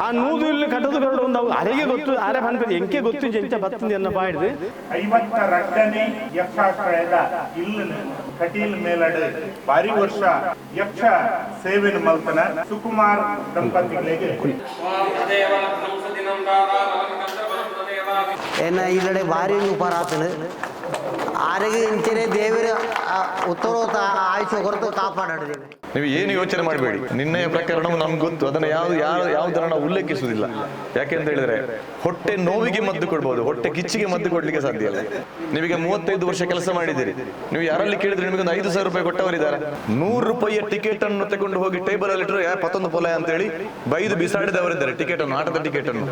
ಆ ನೂದು ಇಲ್ಲಿ ಕಟ್ಟದು ಕರಡು ಒಂದು ಅರೆಗೆ ಗೊತ್ತು ಆರೆ ಬಂದ್ರೆ ಎಂಕೆ ಗೊತ್ತು ಜಂಚ ಬತ್ತಂದು ಎನ್ನ ಬಾಯಿಡ್ದು 52ನೇ ಯಕ್ಷಾಶ್ರಯದ ಇಲ್ಲಿನ ಕಟೀಲ್ ಮೇಲಡ್ ಬಾರಿ ವರ್ಷ ಯಕ್ಷ ಸೇವೆನ ಮಲ್ತನ ಸುಕುಮಾರ್ ದಂಪತಿಗಳಿಗೆ ಏನ ಇಲ್ಲಡೆ ಭಾರಿ ಉಪರಾತನು ಆರೆಗೆ ಇಂಚನೆ ದೇವರ ಉತ್ತರೋತ್ತ ಆಯುಷ್ಯ ಹೊರತು ಕಾಪಾಡಿದೆ. ನೀವು ಏನು ಯೋಚನೆ ಮಾಡಬೇಡಿ, ನಿನ್ನೆಯ ಪ್ರಕರಣವು ನಮ್ಗೆ ಗೊತ್ತು, ಅದನ್ನು ಯಾವುದನ್ನು ನಾವು ಉಲ್ಲೇಖಿಸುವುದಿಲ್ಲ. ಯಾಕೆಂತ ಹೇಳಿದ್ರೆ ಹೊಟ್ಟೆ ನೋವಿಗೆ ಮದ್ದು ಕೊಡ್ಬೋದು, ಹೊಟ್ಟೆ ಕಿಚ್ಚಿಗೆ ಮದ್ದು ಕೊಡ್ಲಿಕ್ಕೆ ಸಾಧ್ಯ ಇಲ್ಲ. ನೀವೀಗ 35 ವರ್ಷ ಕೆಲಸ ಮಾಡಿದ್ದೀರಿ, ನೀವು ಯಾರಲ್ಲಿ ಕೇಳಿದ್ರೆ ನಿಮಗೊಂದು 5,000 ರೂಪಾಯಿ ಕೊಟ್ಟವರಿದ್ದಾರೆ. 100 ರೂಪಾಯಿಯ ಟಿಕೆಟ್ ಅನ್ನು ತಗೊಂಡು ಹೋಗಿ ಟೇಬಲ್ ಅಲ್ಲಿ ಇಟ್ಟರು ಪತ್ತೊಂದು ಪೊಲ ಅಂತ ಹೇಳಿ ಬೈದು ಬಿಸಾಡಿದವರಿದ್ದಾರೆ ಟಿಕೆಟ್ ಅನ್ನು, ಆಟದ ಟಿಕೆಟ್ ಅನ್ನು.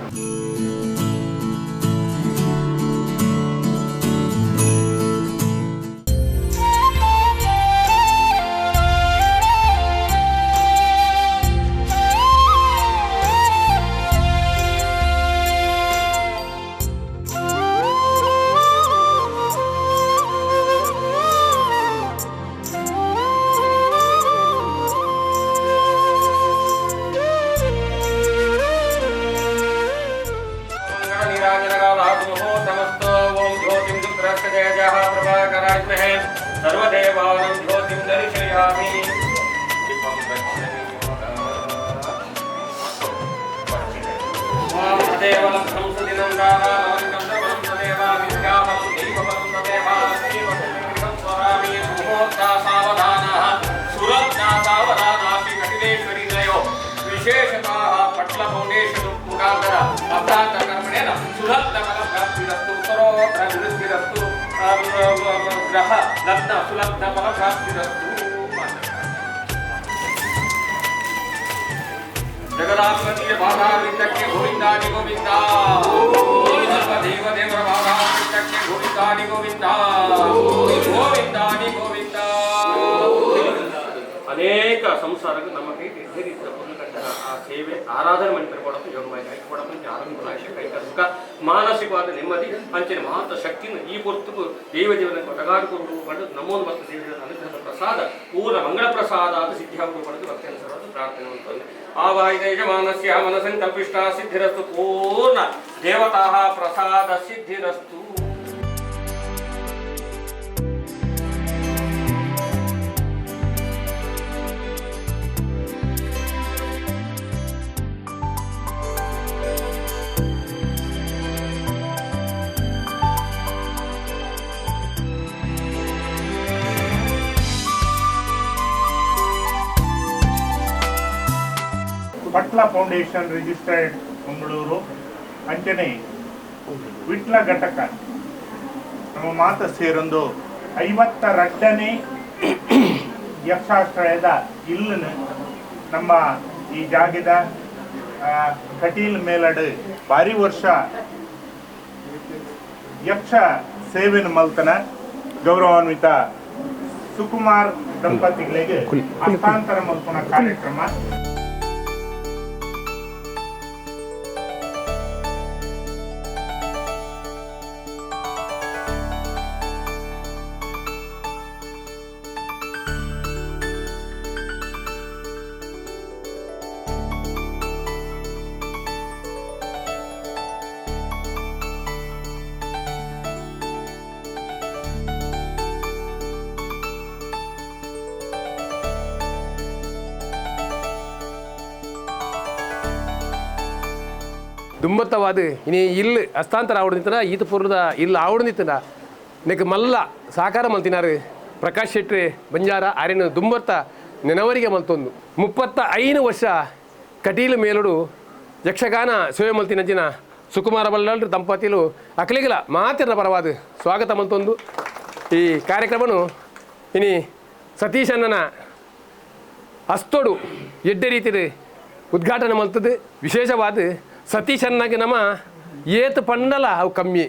सर्वदेवानं ज्योतिं दर्शयामि देवलं संसदिनं दानानं देवा विद्यावं देववं देवा देवं स्वरामि मुहूर्ता सावधानः सुरक्षा सावधानापि कटिलेश्वरी दयो विशेषतः पट्ल फाउंडेशन मुखांतर अभ्यास कर्मणेन सुलभफलप्राप्तिरस्तु उत्तरोत्तरवृद्धिरस्तु ग्रह लग्न सुलग्न फलप्राप्तिरस्तु जगदाधिपति बाधाविन्दक्के गोविन्दानि गोविन्दा सर्वदेव देवर बाधाविन्दक्के गोविन्दानि गोविन्दा गोविन्दानि गोविन्दा अनेक संसारಕ್ಕೆ ನಮ್ಮ ಕೈ ರೀತಿಯ ಪುಣ್ಯಕಟ್ಟನ ಆ ಸೇವೆ ಆರಾಧನೆ ಮಾಡಿಕೊಳ್ಳೋದು ಯೋಗವಾಗಿ ಕೈಕೊಡೋದು ಆರಂಭಿಕ ಕೈಕರ್ಮಕ ಮಾನಸಿಕವಾದ ನೆಮ್ಮದಿ ಅಂಚಿನ ಮಹತ್ವ ಶಕ್ತಿಯನ್ನು ಈ ಹೊರತು ದೇವದೇವನ ಒಟಗಾಡಿಕೊಂಡು ಬಂದು ನಮ್ಮೊಂದು ಮತ್ತು ದೇವರ ಅನುಗ್ರಹದ ಪ್ರಸಾದ ಪೂರ್ಣ ಮಂಗಳ ಪ್ರಸಾದ ಅದು ಸಿದ್ಧಿಯಾಗುವುದು ಬಂದು ಭಕ್ತಿಯನ್ನು ಸರ್ವತ್ತು ಪ್ರಾರ್ಥನೆ ಮಾಡುತ್ತದೆ ಆವಾಹಿತ ಯಜಮಾನಸ್ಯ ಮನಸಂಕಲ್ಪಿಷ್ಟ ಸಿದ್ಧಿರಸ್ತು ಪೂರ್ಣ ದೇವತಾ ಪ್ರಸಾದ ಸಿದ್ಧಿರಸ್ತು. ಪಟ್ಲ ಫೌಂಡೇಶನ್ ರಿಜಿಸ್ಟರ್ಡ್ ಮಂಗಳೂರು ಅಂಚನೆ ವಿಟ್ಲ ಘಟಕ ನಮ್ಮ ಮಾತ ಸೇರೊಂದು 52ನೇ ಯಕ್ಷಾಶ್ರಯದ ಇಲ್ಲಿನ ನಮ್ಮ ಈ ಜಾಗದ ಕಟೀಲ್ ಮೇಲಡ್ ಬಾರಿ ವರ್ಷ ಯಕ್ಷ ಸೇವೆನ ಮಲ್ತನ ಗೌರವಾನ್ವಿತ ಸುಕುಮಾರ್ ದಂಪತಿಗಳಿಗೆ ಹಸ್ತಾಂತರ ಮಲ್ಪನ ಕಾರ್ಯಕ್ರಮ. ದುಂಬತ್ತವಾದ ಇನಿ ಇಲ್ಲಿ ಹಸ್ತಾಂತರ ಆವಡ್ದಿತ್ತನ ಈತ ಪೂರ್ವದ ಇಲ್ಲಿ ಆವಡ್ದಿತ್ತನ ನೆಕ್ ಮಲ್ಲ ಸಾಕಾರ ಮಲ್ತಿನಾರು ಪ್ರಕಾಶ್ ಶೆಟ್ಟಿ ಬಂಜಾರ ಆರೇನು ದುಂಬತ್ತ ನೆನವರಿಗೆ ಮಲ್ತೊಂದು 35 ವರ್ಷ ಕಟೀಲು ಮೇಲುಡು ಯಕ್ಷಗಾನ ಸೇವೆ ಮಲ್ತಿನಂಚಿನ ಸುಕುಮಾರ ಬಲ್ಲಾಳ್ ದಂಪತಿಲು ಅಕಲಿಗಲ ಮಾತಿನ ಪರವಾದ ಸ್ವಾಗತ ಮಲ್ತೊಂದು ಈ ಕಾರ್ಯಕ್ರಮನು ಇನಿ ಸತೀಶ್ ಅಣ್ಣನ ಅಸ್ತೋಡು ಎಡ್ಡೆ ರೀತಿಯ ಉದ್ಘಾಟನೆ ಮಲ್ತದ್ದು ವಿಶೇಷವಾದ ಸತೀಶ್ ಅಣ್ಣಗೆ ನಮ್ಮ ಏತು ಪಂಡಲ ಅವು ಕಮ್ಮಿ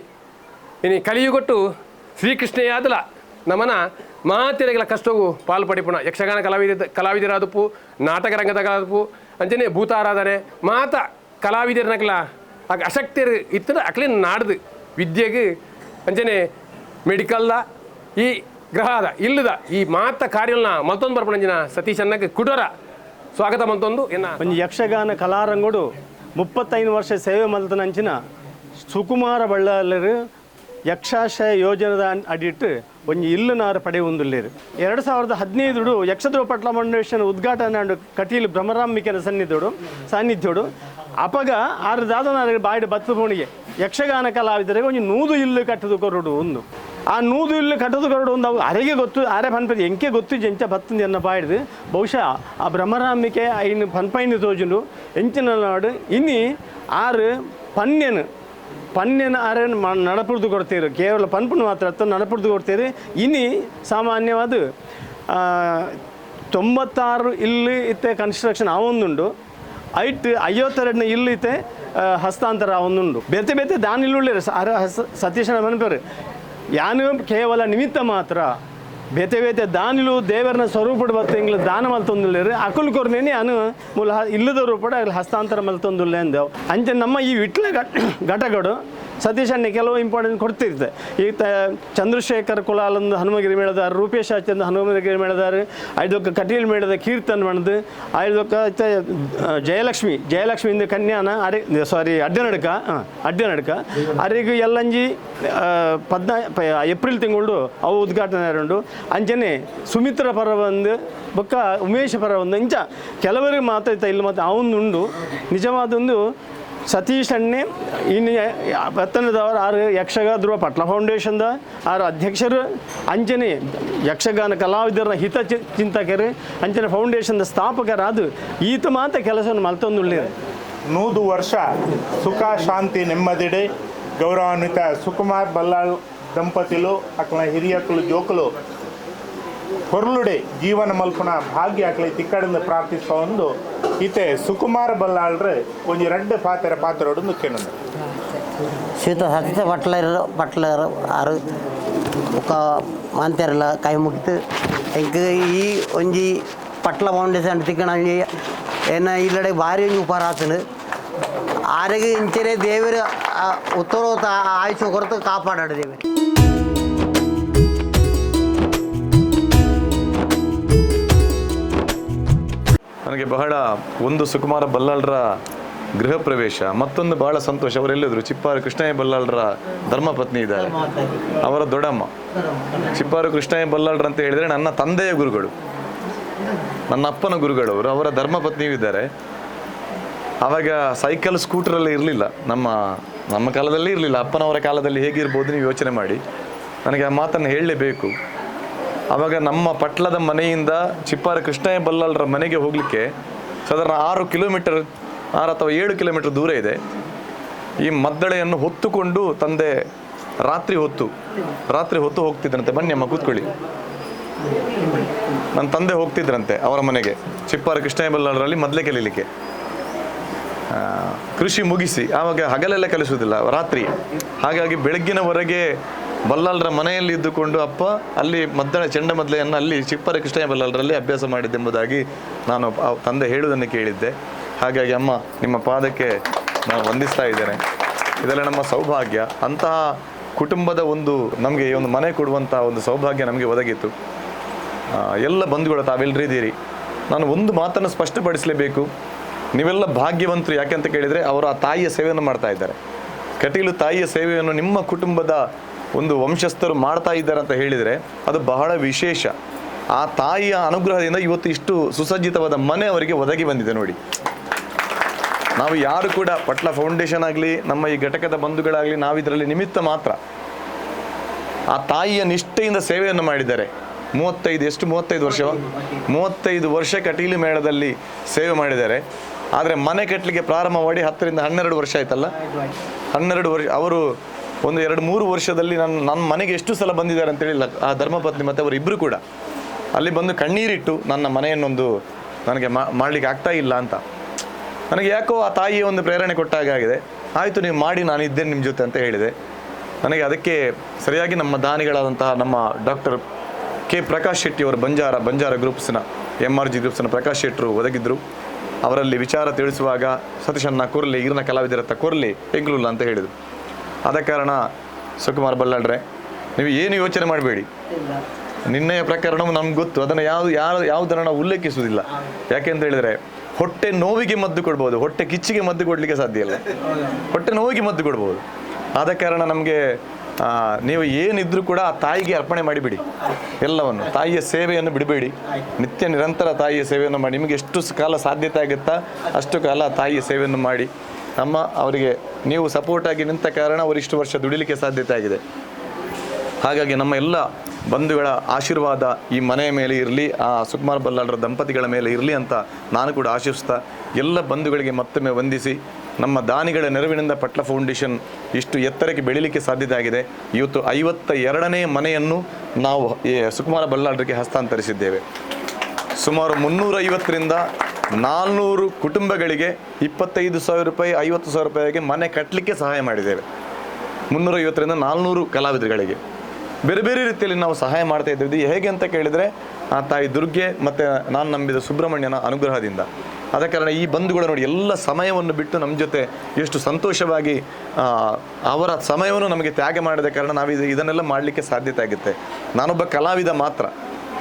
ಇನ್ನು ಕಲಿಯುಗೊಟ್ಟು ಶ್ರೀಕೃಷ್ಣಯಾದಲ ನಮ್ಮನ ಮಾತಿರಗಳ ಕಷ್ಟವು ಪಾಲ್ಪಡಿಪುಣ ಯಕ್ಷಗಾನ ಕಲಾವಿದರಾದಪ್ಪು ನಾಟಕ ರಂಗದಾದಪ್ಪು ಅಂಚನೆ ಭೂತಾರಾಧನೆ ಮಾತ ಕಲಾವಿದರನಗಲ ಆಗ ಅಶಕ್ತಿಯರು ಇತ್ತದ ಅಕ್ಲಿನ ನಾಡ್ದು ವಿದ್ಯೆಗೆ ಅಂಚನೆ ಮೆಡಿಕಲ್ದ ಈ ಗ್ರಹದ ಇಲ್ಲದ ಈ ಮಾತ ಕಾರ್ಯಗಳನ್ನ ಮತ್ತೊಂದು ಬರ್ಪಣಂಜಿನ ಸತೀಶ್ ಅನ್ನಕ್ಕೆ ಕುಟೋರ ಸ್ವಾಗತ ಮತ್ತೊಂದು ಎನ್ನ ಒಂದು ಯಕ್ಷಗಾನ ಕಲಾರಂಗೋಡು 35 ವರ್ಷ ಸೇವೆ ಮಲ್ತನಂಚಿನ ಸುಕುಮಾರ ಬಳ್ಳಾಲರು ಯಕ್ಷಾಶಯ ಯೋಜನದ ಅಡಿಟ್ಟು ಒಂದು ಇಲ್ಲನಾರು ಪಡೆ ಹೊಂದಿಲ್ಲೇರು 2015 ಯಕ್ಷಧ್ರುವ ಪಟ್ಲ ಫೌಂಡೇಶನ್ ಉದ್ಘಾಟನೆ ಕಟೀಲು ಭ್ರಮರಾಂಬಿಕೆನ ಸಾನ್ನಿಧ್ಯೋಡು ಅಪಗ ಆರು ದಾದನಾರ ಬಾಯ್ಡು ಬತ್ತು ಪೋಣಿಗೆ ಯಕ್ಷಗಾನ ಕಲಾವಿದರಿಗೆ ಒಂದು 100 ಇಲ್ಲು ಕಟ್ಟದು ಕೊರಡು ಒಂದು ಆ 100 ಇಲ್ಲು ಕಟ್ಟದು ಕೊರಡು ಒಂದು ಅವು ಅರೆಗೆ ಗೊತ್ತು ಆರೆ ಪನ್ಪತಿ ಎಂಕೆ ಗೊತ್ತು ಎಂಚ ಬತ್ತಂದು ಎನ್ನ ಬಾಯ್ದು ಬಹುಶಃ ಆ ಭ್ರಮರಾಂಬಿಕೆ ಐನು ಪನ್ಪೈನು ತೋಜುಂಡು ಎಂಚಿನ ನಾಡು ಇನ್ನಿ ಆರು ಪನ್ಯನ ಆರೇನು ನಡಪುರ್ದು ಕೊಡ್ತೀರಿ ಕೇವಲ ಪನ್ಪುನ ಮಾತ್ರ ನಡಪುರ್ದು ಕೊಡ್ತೀರಿ ಇನ್ನಿ ಸಾಮಾನ್ಯವಾದ 96 ಇಲ್ಲು ಇತ್ತೆ ಕನ್ಸ್ಟ್ರಕ್ಷನ್ ಅವೊಂದುಂಡು ಐಟ್ 52 ಇಲ್ಲು ಇತ್ತೆ ಹಸ್ತಾಂತರ ಅವೊಂದುಂಡು ಬೇತೆ ದಾನಿಲ್ಲುಳ್ಳೇರು ಸತೀಶನ ಮನಪೇರು ಯಾನು ಕೇವಲ ನಿಮಿತ್ತ ಮಾತ್ರ ಬೇತೆ ದಾನಿಲು ದೇವರನ್ನ ಸ್ವರೂಪಡು ಬತ್ತಿಂಗ್ಲು ದಾನ ಮಲ್ತೊಂದುಲ್ಲೇರು ಅಕುಲ್ ಕೊರ್ನೇನೆ ಅನು ಮೂಲ ಇಲ್ಲದ ರೂಪಡ ಅಲ್ಲಿ ಹಸ್ತಾಂತರ ಮಲ್ತೊಂದುಲ್ಲೆ ಅಂದೆವು ಅಂಚೆ ನಮ್ಮ ಈ ವಿಟ್ಲ ಘಟಗಳು ಸತೀಶನ್ನೇ ಕೆಲವು ಇಂಪಾರ್ಟೆಂಟ್ ಕೊಡ್ತಿರ್ತೆ ಈಗ ಚಂದ್ರಶೇಖರ್ ಕುಲಾಲಂದು ಹನುಮಗಿರಿ ಮೇಳದಾರು ರೂಪೇಶ್ ಆಚಂದ ಹನುಮಗಿರಿ ಮೇಳದಾರು ಐದೊಕ್ಕ ಕಟೀಲ್ ಮೇಳದ ಕೀರ್ತನ್ ಮಣದು ಐದೊಕ್ಕ ಜಯಲಕ್ಷ್ಮಿಯಿಂದ ಕನ್ಯಾನ ಅಡ್ಡನಡ್ಕ ಅರಿಗೂ ಎಲ್ಲಂಜಿ ಏಪ್ರಿಲ್ ತಿಂಗಳು ಅವು ಉದ್ಘಾಟನೆ ಆರು ಅಂಚನೆ ಸುಮಿತ್ರ ಪರ ಬಂದು ಬೊಕ್ಕ ಉಮೇಶ ಪರ ಒಂದು ಇಂಚ ಕೆಲವರಿಗೆ ಮಾತಾಡ್ತಾ ಇಲ್ಲಿ ಮತ್ತು ಅವನುಂಡು ನಿಜವಾದೊಂದು ಸತೀಶನ್ನೇ ಇನ್ನು ಪತ್ತನದವರು ಆರು ಯಕ್ಷಗಾನ ಪಟ್ಲ ಫೌಂಡೇಶನ್ದ ಆರು ಅಧ್ಯಕ್ಷರು ಅಂಚನೆ ಯಕ್ಷಗಾನ ಕಲಾವಿದರ ಹಿತ ಚಿಂತಕರು ಅಂಚನೆ ಫೌಂಡೇಶನ್ದ ಸ್ಥಾಪಕರಾದು ಈತ ಮಾತ್ರ ಕೆಲಸವನ್ನು ಮಲ್ತೊಂದುಳ್ಳೇರು 100 ವರ್ಷ ಸುಖ ಶಾಂತಿ ನೆಮ್ಮದಿಡೆ ಗೌರವಾನ್ವಿತ ಸುಕುಮಾರ್ ಬಲ್ಲಾಳ್ ದಂಪತಿಲು ಅಕ್ಲ ಹಿರಿಯಕ್ಕಲು ಜೋಕುಲು ಹೊರಳುಡೆ ಜೀವನ ಮಲ್ಪುನ ಭಾಗ್ಯ ಅಕ್ಲೆ ತಿಕ್ಕಡಿಂದ ಪ್ರಾರ್ಥಿಸುವ ಒಂದು ಈತೆ ಸುಕುಮಾರ ಬಲ್ಲಾಳ್ರೆ ಒಂದು 2 ಪಾತ್ರ ಕೇಳೋದು ಶೀತ ಸತೀಶ ಪಟ್ಲರು ಆರು ఒక ಮಾಂತ್ಯರಲ್ಲ ಕೈ ಮುಗಿತು ಎಂಕ್ ಈ ಒಂಜಿ ಪಟ್ಲ ಫೌಂಡೇಶನ್ ತಿಕ್ಕಣ ಏನ ಇಲ್ಲಡೆ ಭಾರಿ ಒಂಜಿ ಉಪಹಾರ ಆತನು ಆರೆಗೆ ಇಂಚನೆ ದೇವರು ಉತ್ತರೋತ ಆಯುಷ ಕೊರತು ಕಾಪಾಡಾಡು ದೇವರು ನನಗೆ ಬಹಳ ಒಂದು ಸುಕುಮಾರ ಬಲ್ಲಾಳರ ಗೃಹ ಪ್ರವೇಶ ಮತ್ತೊಂದು ಬಹಳ ಸಂತೋಷ. ಅವರೆಲ್ಲಿದ್ರು ಚಿಪ್ಪಾರು ಕೃಷ್ಣಯ್ಯ ಬಲ್ಲಾಳರ ಧರ್ಮಪತ್ನಿ ಇದ್ದಾರೆ, ಅವರ ದೊಡ್ಡಮ್ಮ. ಚಿಪ್ಪಾರು ಕೃಷ್ಣಯ್ಯ ಬಲ್ಲಾಳರ ಅಂತ ಹೇಳಿದರೆ ನನ್ನ ತಂದೆಯ ಗುರುಗಳು, ನನ್ನ ಅಪ್ಪನ ಗುರುಗಳು. ಅವರ ಧರ್ಮಪತ್ನಿಯೂ ಇದ್ದಾರೆ. ಆವಾಗ ಸೈಕಲ್ ಸ್ಕೂಟರಲ್ಲಿ ಇರಲಿಲ್ಲ, ನಮ್ಮ ಕಾಲದಲ್ಲಿ ಇರಲಿಲ್ಲ. ಅಪ್ಪನವರ ಕಾಲದಲ್ಲಿ ಹೇಗಿರ್ಬೋದು ನೀವು ಯೋಚನೆ ಮಾಡಿ. ನನಗೆ ಆ ಮಾತನ್ನು ಹೇಳಲೇಬೇಕು. ಆವಾಗ ನಮ್ಮ ಪಟ್ಲದ ಮನೆಯಿಂದ ಚಿಪ್ಪಾರ ಕೃಷ್ಣಯ್ಯ ಬಲ್ಲಾಳರ ಮನೆಗೆ ಹೋಗಲಿಕ್ಕೆ ಸಾಧಾರಣ 6 ಕಿಲೋಮೀಟರ್ 6 ಅಥವಾ 7 ಕಿಲೋಮೀಟರ್ ದೂರ ಇದೆ. ಈ ಮದ್ದಳೆಯನ್ನು ಹೊತ್ತುಕೊಂಡು ತಂದೆ ರಾತ್ರಿ ಹೊತ್ತು ಹೋಗ್ತಿದ್ರಂತೆ. ಬನ್ನಿ ಅಮ್ಮ ಕೂತ್ಕೊಳ್ಳಿ. ನನ್ನ ತಂದೆ ಹೋಗ್ತಿದ್ರಂತೆ ಅವರ ಮನೆಗೆ, ಚಿಪ್ಪಾರ ಕೃಷ್ಣಯ್ಯ ಬಲ್ಲಾಳರಲ್ಲಿ ಮೊದಲೇ ಕಲೀಲಿಕ್ಕೆ. ಕೃಷಿ ಮುಗಿಸಿ ಆವಾಗ ಹಗಲೆಲ್ಲ ಕಲಿಸುವುದಿಲ್ಲ, ರಾತ್ರಿ. ಹಾಗಾಗಿ ಬೆಳಗ್ಗಿನವರೆಗೆ ಬಲ್ಲಾಳರ ಮನೆಯಲ್ಲಿ ಇದ್ದುಕೊಂಡು ಅಪ್ಪ ಅಲ್ಲಿ ಚೆಂಡಮದ್ದಳೆಯನ್ನು ಅಲ್ಲಿ ಚಿಪ್ಪಾರ ಕೃಷ್ಣಯ್ಯ ಬಲ್ಲಾಳರಲ್ಲಿ ಅಭ್ಯಾಸ ಮಾಡಿದ್ದೆಂಬುದಾಗಿ ನಾನು ತಂದೆ ಹೇಳುವುದನ್ನು ಕೇಳಿದ್ದೆ. ಹಾಗಾಗಿ ಅಮ್ಮ ನಿಮ್ಮ ಪಾದಕ್ಕೆ ನಾನು ವಂದಿಸ್ತಾ ಇದ್ದೇನೆ. ಇದೆಲ್ಲ ನಮ್ಮ ಸೌಭಾಗ್ಯ. ಅಂತಹ ಕುಟುಂಬದ ನಮಗೆ ಈ ಒಂದು ಮನೆ ಕೊಡುವಂಥ ಒಂದು ಸೌಭಾಗ್ಯ ನಮಗೆ ಒದಗಿತ್ತು. ಎಲ್ಲ ಬಂಧುಗಳು ತಾವೆಲ್ಲರಿದ್ದೀರಿ. ನಾನು ಒಂದು ಮಾತನ್ನು ಸ್ಪಷ್ಟಪಡಿಸಲೇಬೇಕು. ನೀವೆಲ್ಲ ಭಾಗ್ಯವಂತರು. ಯಾಕೆ ಅಂತ ಕೇಳಿದರೆ ಅವರು ಆ ತಾಯಿಯ ಸೇವೆಯನ್ನು ಮಾಡ್ತಾ ಇದ್ದಾರೆ. ಕಟೀಲು ತಾಯಿಯ ಸೇವೆಯನ್ನು ನಿಮ್ಮ ಕುಟುಂಬದ ಒಂದು ವಂಶಸ್ಥರು ಮಾಡ್ತಾ ಇದ್ದಾರೆ ಅಂತ ಹೇಳಿದರೆ ಅದು ಬಹಳ ವಿಶೇಷ. ಆ ತಾಯಿಯ ಅನುಗ್ರಹದಿಂದ ಇವತ್ತು ಇಷ್ಟು ಸುಸಜ್ಜಿತವಾದ ಮನೆ ಅವರಿಗೆ ಒದಗಿ ಬಂದಿದೆ ನೋಡಿ. ನಾವು ಯಾರು ಕೂಡ ಪಟ್ಲ ಫೌಂಡೇಶನ್ ಆಗಲಿ ನಮ್ಮ ಈ ಘಟಕದ ಬಂಧುಗಳಾಗಲಿ ನಾವಿದರಲ್ಲಿ ನಿಮಿತ್ತ ಮಾತ್ರ. ಆ ತಾಯಿಯ ನಿಷ್ಠೆಯಿಂದ ಸೇವೆಯನ್ನು ಮಾಡಿದ್ದಾರೆ. 35 ವರ್ಷ ಕಟೀಲು ಮೇಳದಲ್ಲಿ ಸೇವೆ ಮಾಡಿದ್ದಾರೆ. ಆದರೆ ಮನೆ ಕಟ್ಟಲಿಕ್ಕೆ ಪ್ರಾರಂಭ ಮಾಡಿ 10 ರಿಂದ 12 ವರ್ಷ ಆಯ್ತಲ್ಲ. 12 ವರ್ಷ ಅವರು ಒಂದು 2-3 ವರ್ಷದಲ್ಲಿ ನನ್ನ ಮನೆಗೆ ಎಷ್ಟು ಸಲ ಬಂದಿದ್ದಾರೆ ಅಂತೇಳಿ ಆ ಧರ್ಮಪತ್ನಿ ಮತ್ತು ಅವರಿಬ್ಬರು ಕೂಡ ಅಲ್ಲಿ ಬಂದು ಕಣ್ಣೀರಿಟ್ಟು ನನ್ನ ಮನೆಯನ್ನೊಂದು ನನಗೆ ಮಾಡಲಿಕ್ಕೆ ಆಗ್ತಾ ಇಲ್ಲ ಅಂತ. ನನಗೆ ಯಾಕೋ ಆ ತಾಯಿಯ ಒಂದು ಪ್ರೇರಣೆ ಕೊಟ್ಟಾಗಿದೆ. ಆಯಿತು ನೀವು ಮಾಡಿ, ನಾನು ಇದ್ದೇನೆ ನಿಮ್ಮ ಜೊತೆ ಅಂತ ಹೇಳಿದೆ. ನನಗೆ ಅದಕ್ಕೆ ಸರಿಯಾಗಿ ನಮ್ಮ ದಾನಿಗಳಾದಂತಹ ನಮ್ಮ ಡಾಕ್ಟರ್ ಕೆ ಪ್ರಕಾಶ್ ಶೆಟ್ಟಿ ಅವರು ಬಂಜಾರ ಗ್ರೂಪ್ಸ್ನ MRG ಗ್ರೂಪ್ಸ್ನ ಪ್ರಕಾಶ್ ಶೆಟ್ಟರು ಒದಗಿದ್ರು. ಅವರಲ್ಲಿ ವಿಚಾರ ತಿಳಿಸುವಾಗ ಸತೀಶನ್ನ ಕೊರ್ಲಿ, ಈಗಿನ ಕಲಾವಿದರತ್ತ ಕೊರ್ಲಿ ಹೆಗ್ಲುಲ್ಲ ಅಂತ ಹೇಳಿದರು. ಆದ ಕಾರಣ ಸುಕುಮಾರ್ ಬಲ್ಲಾಳ್ರೆ ನೀವು ಏನು ಯೋಚನೆ ಮಾಡಬೇಡಿ. ನಿನ್ನೆಯ ಪ್ರಕರಣವು ನಮ್ಗೆ ಗೊತ್ತು, ಅದನ್ನು ಯಾವುದನ್ನು ನಾವು ಉಲ್ಲೇಖಿಸುವುದಿಲ್ಲ. ಯಾಕೆಂತ ಹೇಳಿದರೆ ಹೊಟ್ಟೆ ನೋವಿಗೆ ಮದ್ದು ಕೊಡ್ಬೋದು, ಹೊಟ್ಟೆ ಕಿಚ್ಚಿಗೆ ಮದ್ದು ಕೊಡಲಿಕ್ಕೆ ಸಾಧ್ಯ ಇಲ್ಲ. ಹೊಟ್ಟೆ ನೋವಿಗೆ ಮದ್ದು ಕೊಡ್ಬೋದು. ಆದ ಕಾರಣ ನಮಗೆ ನೀವು ಏನಿದ್ರೂ ಕೂಡ ಆ ತಾಯಿಗೆ ಅರ್ಪಣೆ ಮಾಡಿಬಿಡಿ ಎಲ್ಲವನ್ನು. ತಾಯಿಯ ಸೇವೆಯನ್ನು ಬಿಡಬೇಡಿ, ನಿತ್ಯ ನಿರಂತರ ತಾಯಿಯ ಸೇವೆಯನ್ನು ಮಾಡಿ. ನಿಮಗೆ ಎಷ್ಟು ಕಾಲ ಸಾಧ್ಯತೆ ಆಗುತ್ತಾ ಅಷ್ಟು ಕಾಲ ತಾಯಿಯ ಸೇವೆಯನ್ನು ಮಾಡಿ. ಅವರಿಗೆ ನೀವು ಸಪೋರ್ಟಾಗಿ ನಿಂತ ಕಾರಣ ಅವರು ಇಷ್ಟು ವರ್ಷ ದುಡಿಲಿಕ್ಕೆ ಸಾಧ್ಯತೆ ಆಗಿದೆ. ಹಾಗಾಗಿ ನಮ್ಮ ಎಲ್ಲ ಬಂಧುಗಳ ಆಶೀರ್ವಾದ ಈ ಮನೆಯ ಮೇಲೆ ಇರಲಿ, ಆ ಸುಕುಮಾರ್ ಬಲ್ಲಾಳರ ದಂಪತಿಗಳ ಮೇಲೆ ಇರಲಿ ಅಂತ ನಾನು ಕೂಡ ಆಶಿಸ್ತಾ ಎಲ್ಲ ಬಂಧುಗಳಿಗೆ ಮತ್ತೊಮ್ಮೆ ವಂದಿಸಿ, ನಮ್ಮ ದಾನಿಗಳ ನೆರವಿನಿಂದ ಪಟ್ಲ ಫೌಂಡೇಶನ್ ಇಷ್ಟು ಎತ್ತರಕ್ಕೆ ಬೆಳೀಲಿಕ್ಕೆ ಸಾಧ್ಯತೆ ಆಗಿದೆ. ಇವತ್ತು 52ನೇ ಮನೆಯನ್ನು ನಾವು ಸುಕುಮಾರ ಬಲ್ಲಾಳರಿಗೆ ಹಸ್ತಾಂತರಿಸಿದ್ದೇವೆ. ಸುಮಾರು 350ರಿಂದ 400 ಕುಟುಂಬಗಳಿಗೆ 25,000 ರೂಪಾಯಿ 50,000 ರೂಪಾಯಿಗೆ ಮನೆ ಕಟ್ಟಲಿಕ್ಕೆ ಸಹಾಯ ಮಾಡಿದ್ದೇವೆ. 350ರಿಂದ 400 ಕಲಾವಿದರುಗಳಿಗೆ ಬೇರೆ ಬೇರೆ ರೀತಿಯಲ್ಲಿ ನಾವು ಸಹಾಯ ಮಾಡ್ತಾ ಇದ್ದೀವಿ. ಹೇಗೆ ಅಂತ ಕೇಳಿದರೆ ಆ ತಾಯಿ ದುರ್ಗೆ ಮತ್ತು ನಾನು ನಂಬಿದ ಸುಬ್ರಹ್ಮಣ್ಯನ ಅನುಗ್ರಹದಿಂದ. ಆದ ಕಾರಣ ಈ ಬಂಧುಗಳು ನೋಡಿ ಎಲ್ಲ ಸಮಯವನ್ನು ಬಿಟ್ಟು ನಮ್ಮ ಜೊತೆ ಎಷ್ಟು ಸಂತೋಷವಾಗಿ ಅವರ ಸಮಯವನ್ನು ನಮಗೆ ತ್ಯಾಗ ಮಾಡಿದ ಕಾರಣ ನಾವು ಇದನ್ನೆಲ್ಲ ಮಾಡಲಿಕ್ಕೆ ಸಾಧ್ಯತೆ ಆಗುತ್ತೆ. ನಾನೊಬ್ಬ ಕಲಾವಿದ ಮಾತ್ರ,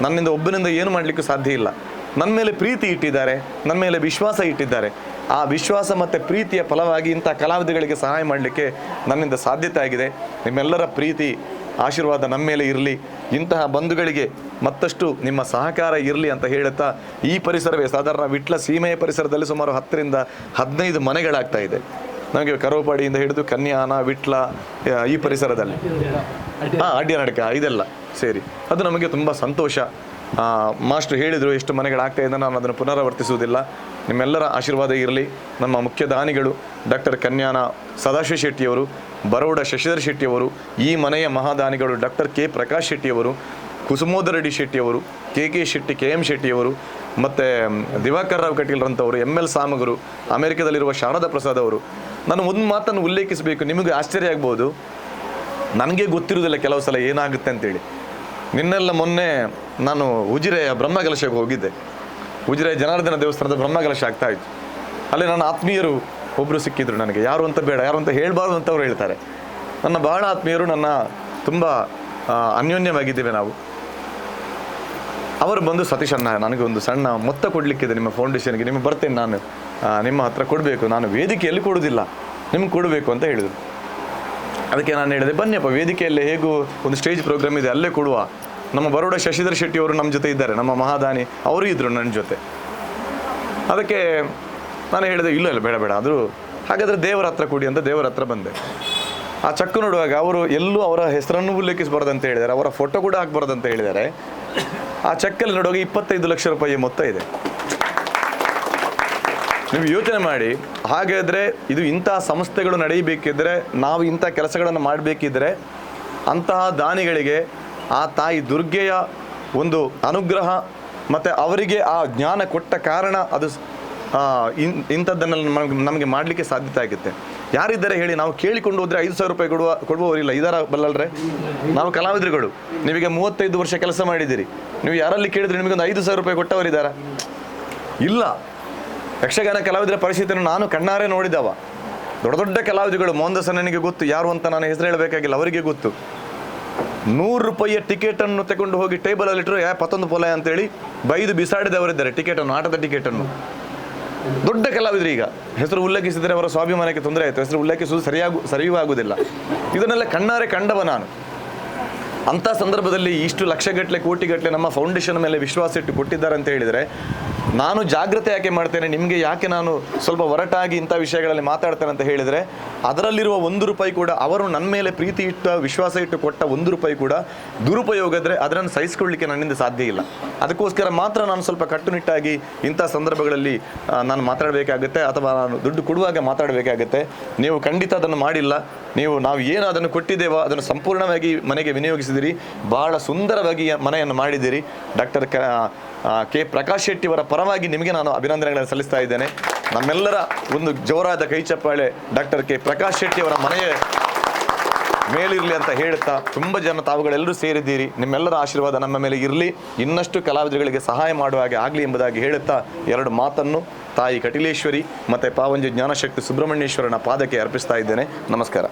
ನನ್ನಿಂದ ಒಬ್ಬನಿಂದ ಏನು ಮಾಡಲಿಕ್ಕೂ ಸಾಧ್ಯ ಇಲ್ಲ. ನನ್ನ ಮೇಲೆ ಪ್ರೀತಿ ಇಟ್ಟಿದ್ದಾರೆ, ನನ್ನ ಮೇಲೆ ವಿಶ್ವಾಸ ಇಟ್ಟಿದ್ದಾರೆ. ಆ ವಿಶ್ವಾಸ ಮತ್ತು ಪ್ರೀತಿಯ ಫಲವಾಗಿ ಇಂಥ ಕಲಾವಿದಗಳಿಗೆ ಸಹಾಯ ಮಾಡಲಿಕ್ಕೆ ನನ್ನಿಂದ ಸಾಧ್ಯತೆ ಆಗಿದೆ. ನಿಮ್ಮೆಲ್ಲರ ಪ್ರೀತಿ ಆಶೀರ್ವಾದ ನಮ್ಮ ಮೇಲೆ ಇರಲಿ, ಇಂತಹ ಬಂಧುಗಳಿಗೆ ಮತ್ತಷ್ಟು ನಿಮ್ಮ ಸಹಕಾರ ಇರಲಿ ಅಂತ ಹೇಳುತ್ತಾ, ಈ ಪರಿಸರವೇ ಸಾಧಾರಣ ವಿಟ್ಲ ಸೀಮೆಯ ಪರಿಸರದಲ್ಲಿ ಸುಮಾರು 10ರಿಂದ 15 ಮನೆಗಳಾಗ್ತಾ ಇದೆ ನಮಗೆ. ಕರೋಪಾಡಿಯಿಂದ ಹಿಡಿದು ಕನ್ಯಾನ, ವಿಟ್ಲ, ಈ ಪರಿಸರದಲ್ಲಿ ಅಡ್ಯನಡ್ಕ ಇದೆಲ್ಲ ಸೇರಿ ಅದು ನಮಗೆ ತುಂಬ ಸಂತೋಷ. ಮಾಸ್ಟ್ರು ಹೇಳಿದರು ಎಷ್ಟು ಮನೆಗಳಾಗ್ತಾ ಇದೆ, ನಾನು ಅದನ್ನು ಪುನರಾವರ್ತಿಸುವುದಿಲ್ಲ. ನಿಮ್ಮೆಲ್ಲರ ಆಶೀರ್ವಾದ ಇರಲಿ. ನಮ್ಮ ಮುಖ್ಯ ದಾನಿಗಳು ಡಾಕ್ಟರ್ ಕನ್ಯಾನ ಸದಾಶಿವ ಶೆಟ್ಟಿಯವರು, ಬರೋಡ ಶಶಿಧರ್ ಶೆಟ್ಟಿಯವರು, ಈ ಮನೆಯ ಮಹಾದಾನಿಗಳು ಡಾಕ್ಟರ್ ಕೆ ಪ್ರಕಾಶ್ ಶೆಟ್ಟಿಯವರು, ಕುಸುಮೋದರ ರೆಡ್ಡಿ ಶೆಟ್ಟಿಯವರು, ಕೆ ಶೆಟ್ಟಿ, KM ಶೆಟ್ಟಿಯವರು, ಮತ್ತು ದಿವಾಕರ್ ರಾವ್ ಕಟೀಲ್ರಂಥವರು, ML ಸಾಮಗರು, ಅಮೆರಿಕದಲ್ಲಿರುವ ಶಾರದಾ ಪ್ರಸಾದ್ ಅವರು. ನಾನು ಒಂದು ಮಾತನ್ನು ಉಲ್ಲೇಖಿಸಬೇಕು, ನಿಮಗೆ ಆಶ್ಚರ್ಯ ಆಗ್ಬೋದು, ನನಗೆ ಗೊತ್ತಿರೋದಿಲ್ಲ ಕೆಲವು ಸಲ ಏನಾಗುತ್ತೆ ಅಂತೇಳಿ. ಮೊನ್ನೆ ನಾನು ಉಜಿರೆಯ ಬ್ರಹ್ಮಕಲಶಕ್ಕೆ ಹೋಗಿದ್ದೆ. ಉಜಿರೆಯ ಜನಾರ್ದನ ದೇವಸ್ಥಾನದ ಬ್ರಹ್ಮಕಲಶ ಆಗ್ತಾ ಇತ್ತು. ಅಲ್ಲಿ ನನ್ನ ಆತ್ಮೀಯರು ಒಬ್ಬರು ಸಿಕ್ಕಿದ್ರು ನನಗೆ. ಯಾರು ಅಂತ ಬೇಡ, ಯಾರು ಅಂತ ಹೇಳಬಾರ್ದು ಅಂತ ಅವ್ರು ಹೇಳ್ತಾರೆ. ನನ್ನ ಬಹಳ ಆತ್ಮೀಯರು, ನನ್ನ ತುಂಬ ಅನ್ಯೋನ್ಯವಾಗಿದ್ದೇವೆ ನಾವು. ಅವರು ಬಂದು, ಸತೀಶ್ ಅಣ್ಣ, ನನಗೆ ಒಂದು ಸಣ್ಣ ಮೊತ್ತ ಕೊಡಲಿಕ್ಕಿದೆ ನಿಮ್ಮ ಫೌಂಡೇಶನ್ಗೆ, ನಿಮಗೆ ಬರ್ತೇನೆ ನಾನು, ನಿಮ್ಮ ಹತ್ರ ಕೊಡಬೇಕು, ನಾನು ವೇದಿಕೆಯಲ್ಲಿ ಕೊಡೋದಿಲ್ಲ, ನಿಮ್ಗೆ ಕೊಡಬೇಕು ಅಂತ ಹೇಳಿದರು. ಅದಕ್ಕೆ ನಾನು ಹೇಳಿದೆ, ಬನ್ನಿಯಪ್ಪ, ವೇದಿಕೆಯಲ್ಲೇ ಹೇಗೂ ಒಂದು ಸ್ಟೇಜ್ ಪ್ರೋಗ್ರಾಮ್ ಇದೆ, ಅಲ್ಲೇ ಕೊಡುವ. ನಮ್ಮ ಬರೋಡ ಶಶಿಧರ್ ಶೆಟ್ಟಿ ಅವರು ನಮ್ಮ ಜೊತೆ ಇದ್ದಾರೆ, ನಮ್ಮ ಮಹಾದಾನಿ, ಅವರು ಇದ್ದರು ನನ್ನ ಜೊತೆ. ಅದಕ್ಕೆ ನಾನು ಹೇಳಿದೆ, ಇಲ್ಲ ಬೇಡ ಅದು ಹಾಗಾದರೆ ದೇವರ ಹತ್ರ ಕೊಡಿ ಅಂತ ದೇವರ ಹತ್ರ ಬಂದೆ. ಆ ಚೆಕ್ ನೋಡುವಾಗ ಅವರು ಎಲ್ಲೂ ಅವರ ಹೆಸರನ್ನು ಉಲ್ಲೇಖಿಸಬಾರ್ದು ಅಂತ ಹೇಳಿದ್ದಾರೆ, ಅವರ ಫೋಟೋ ಕೂಡ ಹಾಕಬಾರ್ದು ಅಂತ ಹೇಳಿದ್ದಾರೆ. ಆ ಚೆಕ್ಕಲ್ಲಿ ನೋಡುವಾಗ 25 ಲಕ್ಷ ರೂಪಾಯಿ ಮೊತ್ತ ಇದೆ. ನೀವು ಯೋಚನೆ ಮಾಡಿ. ಹಾಗಾದರೆ ಇದು ಇಂತಹ ಸಂಸ್ಥೆಗಳು ನಡೆಯಬೇಕಿದ್ರೆ, ನಾವು ಇಂಥ ಕೆಲಸಗಳನ್ನು ಮಾಡಬೇಕಿದ್ರೆ, ಅಂತಹ ದಾನಿಗಳಿಗೆ ಆ ತಾಯಿ ದುರ್ಗೆಯ ಒಂದು ಅನುಗ್ರಹ ಮತ್ತು ಅವರಿಗೆ ಆ ಜ್ಞಾನ ಕೊಟ್ಟ ಕಾರಣ ಅದು ಇಂಥದ್ದನ್ನೆಲ್ಲ ನಮಗೆ ಮಾಡಲಿಕ್ಕೆ ಸಾಧ್ಯತೆ ಆಗುತ್ತೆ. ಯಾರಿದ್ದಾರೆ ಹೇಳಿ? ನಾವು ಕೇಳಿಕೊಂಡು ಹೋದರೆ 5,000 ರೂಪಾಯಿ ಕೊಡುವವರಿಲ್ಲ. ಇದರ ಬಲ್ಲಲ್ರೆ, ನಾವು ಕಲಾವಿದರುಗಳು, ನೀವೀಗ 35 ವರ್ಷ ಕೆಲಸ ಮಾಡಿದ್ದೀರಿ, ನೀವು ಯಾರಲ್ಲಿ ಕೇಳಿದ್ರೆ ನಿಮಗೊಂದು 5,000 ರೂಪಾಯಿ ಕೊಟ್ಟವರಿದ್ದಾರಾ? ಇಲ್ಲ. ಯಕ್ಷಗಾನ ಕಲಾವಿದರ ಪರಿಸ್ಥಿತಿಯನ್ನು ನಾನು ಕಣ್ಣಾರೆ ನೋಡಿದವ. ದೊಡ್ಡ ದೊಡ್ಡ ಕಲಾವಿದಗಳು, ಮೋಹನ್ದಾಸ ನನಗೆ ಗೊತ್ತು, ಯಾರು ಅಂತ ನಾನು ಹೆಸರು ಹೇಳಬೇಕಾಗಿಲ್ಲ, ಅವರಿಗೆ ಗೊತ್ತು. 100 ರೂಪಾಯಿಯ ಟಿಕೆಟನ್ನು ತಗೊಂಡು ಹೋಗಿ ಟೇಬಲಲ್ಲಿಟ್ಟರು, 11 ಪೊಲ ಅಂತೇಳಿ ಬೈದು ಬಿಸಾಡಿದವರಿದ್ದಾರೆ ಟಿಕೆಟನ್ನು, ಆಟದ ಟಿಕೆಟನ್ನು. ದೊಡ್ಡ ಕಲಾವಿದರು. ಈಗ ಹೆಸರು ಉಲ್ಲೇಖಿಸಿದರೆ ಅವರ ಸ್ವಾಭಿಮಾನಕ್ಕೆ ತೊಂದರೆ ಆಯಿತು, ಹೆಸರು ಉಲ್ಲೇಖಿಸುವುದು ಸರಿಯೂ ಆಗುವುದಿಲ್ಲ. ಇದನ್ನೆಲ್ಲ ಕಣ್ಣಾರೆ ಕಂಡವ ನಾನು. ಅಂಥ ಸಂದರ್ಭದಲ್ಲಿ ಇಷ್ಟು ಲಕ್ಷಗಟ್ಟಲೆ ಕೋಟಿಗಟ್ಟಲೆ ನಮ್ಮ ಫೌಂಡೇಶನ್ ಮೇಲೆ ವಿಶ್ವಾಸ ಇಟ್ಟು ಕೊಟ್ಟಿದ್ದಾರೆ ಅಂತ ಹೇಳಿದರೆ, ನಾನು ಜಾಗ್ರತೆ ಯಾಕೆ ಮಾಡ್ತೇನೆ, ನಿಮಗೆ ಯಾಕೆ ನಾನು ಸ್ವಲ್ಪ ಒರಟಾಗಿ ಇಂಥ ವಿಷಯಗಳಲ್ಲಿ ಮಾತಾಡ್ತೇನೆ ಅಂತ ಹೇಳಿದರೆ, ಅದರಲ್ಲಿರುವ 1 ರೂಪಾಯಿ ಕೂಡ, ಅವರು ನನ್ನ ಮೇಲೆ ಪ್ರೀತಿ ಇಟ್ಟು ವಿಶ್ವಾಸ ಇಟ್ಟು ಕೊಟ್ಟ 1 ರೂಪಾಯಿ ಕೂಡ ದುರುಪಯೋಗ ಇದ್ದರೆ ಅದನ್ನು ಸಹಿಸಿಕೊಳ್ಳಲಿಕ್ಕೆ ನನ್ನಿಂದ ಸಾಧ್ಯ ಇಲ್ಲ. ಅದಕ್ಕೋಸ್ಕರ ಮಾತ್ರ ನಾನು ಸ್ವಲ್ಪ ಕಟ್ಟುನಿಟ್ಟಾಗಿ ಇಂಥ ಸಂದರ್ಭಗಳಲ್ಲಿ ನಾನು ಮಾತಾಡಬೇಕಾಗುತ್ತೆ, ಅಥವಾ ನಾನು ದುಡ್ಡು ಕೊಡುವಾಗ ಮಾತಾಡಬೇಕಾಗುತ್ತೆ. ನೀವು ಖಂಡಿತ ಅದನ್ನು ಮಾಡಿಲ್ಲ. ನಾವು ಏನು ಅದನ್ನು ಕೊಟ್ಟಿದ್ದೇವೋ ಅದನ್ನು ಸಂಪೂರ್ಣವಾಗಿ ಮನೆಗೆ ವಿನಿಯೋಗಿಸಿದಿರಿ. ಬಹಳ ಸುಂದರವಾಗಿ ಮನೆಯನ್ನು ಮಾಡಿದ್ದೀರಿ. ಡಾಕ್ಟರ್ ಕೆ ಪ್ರಕಾಶ್ ಶೆಟ್ಟಿಯವರ ಪರವಾಗಿ ನಿಮಗೆ ನಾನು ಅಭಿನಂದನೆಗಳನ್ನು ಸಲ್ಲಿಸ್ತಾ ಇದ್ದೇನೆ. ನಮ್ಮೆಲ್ಲರ ಒಂದು ಜೋರಾದ ಕೈ ಚಪ್ಪಾಳೆ ಡಾಕ್ಟರ್ ಕೆ ಪ್ರಕಾಶ್ ಶೆಟ್ಟಿಯವರ ಮನೆಯ ಮೇಲಿರಲಿ ಅಂತ ಹೇಳುತ್ತಾ, ತುಂಬ ಜನ ತಾವುಗಳೆಲ್ಲರೂ ಸೇರಿದ್ದೀರಿ, ನಿಮ್ಮೆಲ್ಲರ ಆಶೀರ್ವಾದ ನಮ್ಮ ಮೇಲೆ ಇರಲಿ, ಇನ್ನಷ್ಟು ಕಲಾವಿದರಿಗೆ ಸಹಾಯ ಮಾಡುವ ಹಾಗೆ ಆಗಲಿ ಎಂಬುದಾಗಿ ಹೇಳುತ್ತಾ 2 ಮಾತನ್ನು ತಾಯಿ ಕಟೀಲೇಶ್ವರಿ ಮತ್ತು ಪಾವಂಜಿ ಜ್ಞಾನಶಕ್ತಿ ಸುಬ್ರಹ್ಮಣ್ಯೇಶ್ವರನ ಪಾದಕ್ಕೆ ಅರ್ಪಿಸ್ತಾ ಇದ್ದೇನೆ. ನಮಸ್ಕಾರ.